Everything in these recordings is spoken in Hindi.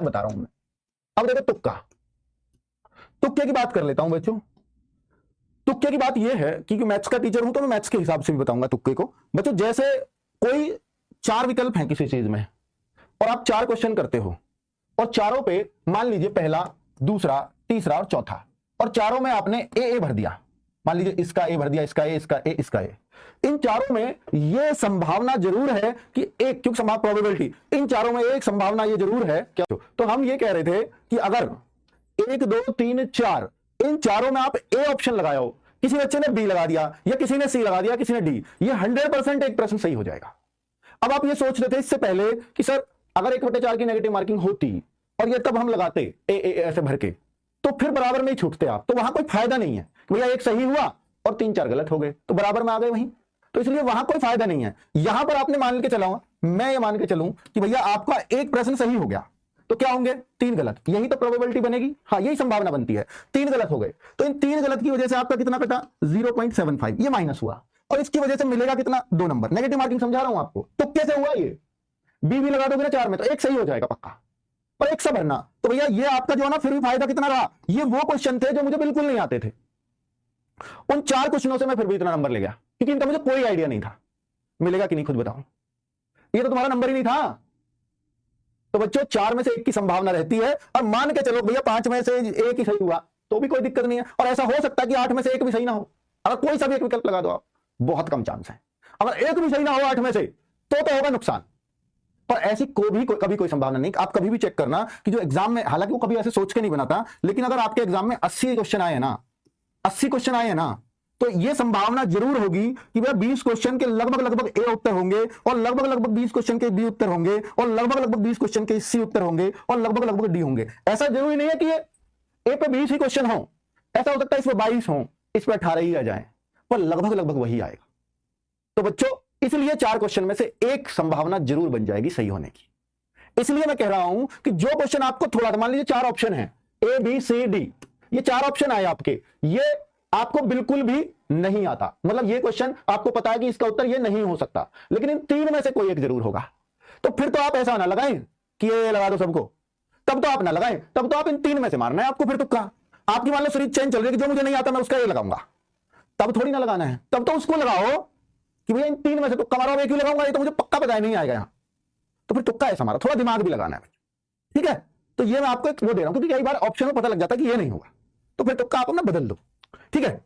बता रहा हूं मैं। अब देखो तुक्का, तुक्के की बात कर लेता हूं बच्चों। तुक्के की बात यह है कि मैथ्स का टीचर हूं तो मैं मैथ्स के हिसाब से भी बताऊंगा तुक्के को। बच्चों जैसे कोई 4 विकल्प हैं किसी चीज में और आप 4 क्वेश्चन करते हो और चारों पे मान लीजिए पहला, दूसरा, तीसरा और चौथा, और चारों में आपने ए भर दिया। मान लीजिए इसका ए भर दिया, इसका ए, इसका ए, इसका ए। इन चारों में यह संभावना जरूर है कि एक, क्योंकि संभावना प्रोबेबिलिटी, इन चारों में एक संभावना यह जरूर है क्या। तो हम ये कह रहे थे कि अगर 1 2 3 4 इन चारों में आप ए ऑप्शन लगाए हो, किसी बच्चे ने बी लगा दिया या किसी ने सी लगा दिया, किसी ने डी, ये 100% एक प्रश्न सही हो जाएगा। अब आप ये सोच रहे थे इससे पहले कि सर अगर 1/4 की नेगेटिव मार्किंग होती और ये तब हम लगाते ए ऐसे भर के, तो फिर बराबर में ही छूटते आप, तो वहां कोई फायदा नहीं है। भैया एक सही हुआ और 3 4 गलत हो गए तो बराबर में आ गए वहीं, तो इसलिए वहां कोई फायदा नहीं है। यहां पर आपने मान के चलाओ, मैं ये मान के चलूं कि भैया आपका एक प्रश्न सही हो गया तो क्या होंगे 3 गलत, यही तो प्रोबेबिलिटी बनेगी। हाँ यही संभावना बनती है। 3 गलत हो गए तो इन 3 गलत की वजह से आपका कितना कटा 0.75, ये माइनस हुआ और इसकी वजह से मिलेगा कितना 2 नंबर। नेगेटिव मार्किंग समझा रहा हूं आपको। तो कैसे हुआ ये, बी भी लगा दोगे ना 4 में तो एक सही हो जाएगा पक्का, पर एक सा भरना। तो भैया ये आपका जो है ना फिर भी फायदा कितना रहा, ये वो क्वेश्चन थे जो मुझे बिल्कुल नहीं आते थे। उन 4 क्वेश्चनों से मैं फिर भी इतना नंबर ले गया क्योंकि इनका मुझे कोई आइडिया नहीं था। मिलेगा कि नहीं खुद बताओ, ये तो तुम्हारा नंबर ही नहीं था। तो बच्चों 4 में से 1 की संभावना रहती है और मान के चलो भैया 5 में से 1 ही सही हुआ तो भी कोई दिक्कत नहीं है, और ऐसा हो सकता है कि 8 में से 1 भी सही ना हो। अगर कोई सा भी एक विकल्प लगा दो आप, बहुत कम चांस है। अगर एक भी सही ना हो 8 में से तो होगा नुकसान, पर ऐसी कभी कोई संभावना नहीं। आप कभी भी चेक करना कि जो एग्जाम में, हालांकि वो कभी ऐसे सोच के नहीं बनाता, लेकिन अगर आपके एग्जाम में 80 क्वेश्चन आए हैं ना, 80 क्वेश्चन आए हैं ना, तो यह संभावना जरूर होगी कि भैया 20 क्वेश्चन के लगभग ए उत्तर होंगे और लगभग 20 क्वेश्चन के बी उत्तर होंगे और लगभग 20 क्वेश्चन के सी उत्तर होंगे और लगभग डी होंगे। ऐसा जरूरी नहीं है कि ए पे 20 ही क्वेश्चन हो, ऐसा हो सकता है इस पे 22 हो, इस पे 18 ही आ जाए, पर लगभग वही आएगा। तो बच्चों इसलिए 4 क्वेश्चन में से एक संभावना जरूर बन जाएगी सही होने की। इसलिए मैं कह रहा हूं कि जो क्वेश्चन आपको थोड़ा, मान लीजिए 4 ऑप्शन है ए बी सी डी, ये 4 ऑप्शन आए आपके, ये आपको बिल्कुल भी नहीं आता, मतलब ये क्वेश्चन आपको पता है कि इसका उत्तर ये नहीं हो सकता, लेकिन इन 3 में से कोई एक जरूर होगा। तो फिर तो आप ऐसा ना लगाएं कि ये लगा दो सबको, तब तो आप ना लगाएं, तब तो आप इन 3 में से मारना है आपको। फिर तुक्का आपकी मान लो सीरीज चेंज चल रही है कि जो मुझे नहीं आता मैं उसका ये लगाऊंगा, तब थोड़ी ना लगाना है, तब तो उसको लगाओ कि भैया इन 3 में से तुक्का मारो, एक ही लगाऊंगा, ये तो मुझे पक्का पता नहीं आएगा यहां, तो फिर तुक्का ऐसा मारो, थोड़ा दिमाग भी लगाना है। ठीक है, तो ये मैं आपको एक वो दे रहा हूं क्योंकि कई बार ऑप्शन में पता लग जाता है कि ये नहीं होगा, तो फिर तुक्का आप अपना बदल दो। ठीक है,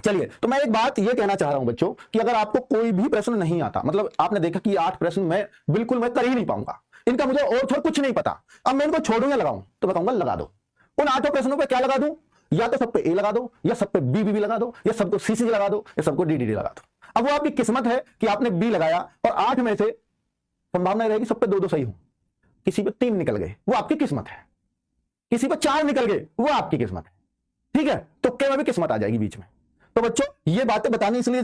चलिए, तो मैं एक बात ये कहना चाह रहा हूं बच्चों कि अगर आपको कोई भी प्रश्न नहीं आता, मतलब आपने देखा कि 8 प्रश्न मैं बिल्कुल कर ही नहीं पाऊंगा, इनका मुझे और थोड़ा कुछ नहीं पता, अब मैं इनको छोड़ूं या लगाऊं, तो मैं कहूंगा लगा दो। उन 8 प्रश्नों पे क्या लगा दूं, या तो सब पे ए लगा दो, या सब पे बी लगा दो, या सबको सी लगा दो, या सबको डी लगा दो। अब वो आपकी किस्मत है कि आपने बी लगाया और 8 में से संभावना रहेगी सब पे 2 सही हो, किसी पे 3 निकल गए वो आपकी किस्मत है, किसी पे 4 निकल गए वो आपकी किस्मत है। ठीक है, तुक्के में भी किस्मत आ जाएगी बीच में। तो बच्चों ये बातें बतानी इसलिए